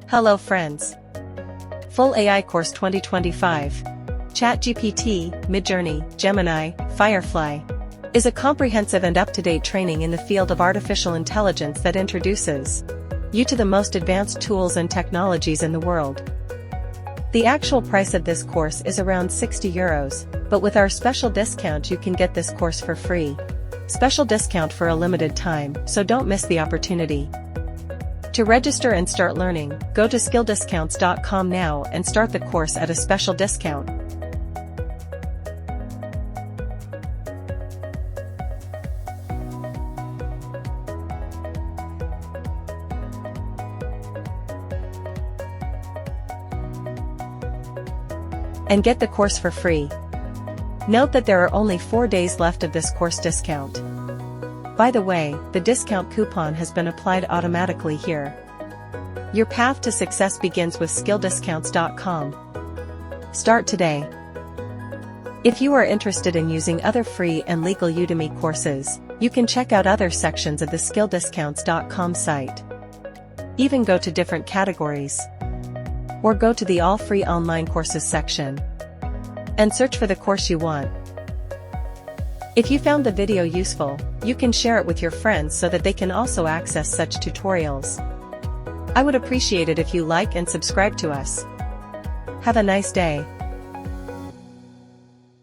Hello friends. Full AI Course 2025. ChatGPT, Midjourney, Gemini, Firefly is a comprehensive and up-to-date training in the field of artificial intelligence that introduces you to the most advanced tools and technologies in the world. The actual price of this course is around €60, but with our special discount you can get this course for free. Special discount for a limited time, so don't miss the opportunity. To register and start learning, go to skilldiscounts.com now and start the course at a special discount. And get the course for free. Note that there are only 4 days left of this course discount. By the way, the discount coupon has been applied automatically here. Your path to success begins with skilldiscounts.com. Start today. If you are interested in using other free and legal Udemy courses, you can check out other sections of the skilldiscounts.com site. Even go to different categories. Or go to the All Free Online Courses section and search for the course you want. If you found the video useful, you can share it with your friends so that they can also access such tutorials. I would appreciate it if you like and subscribe to us. Have a nice day.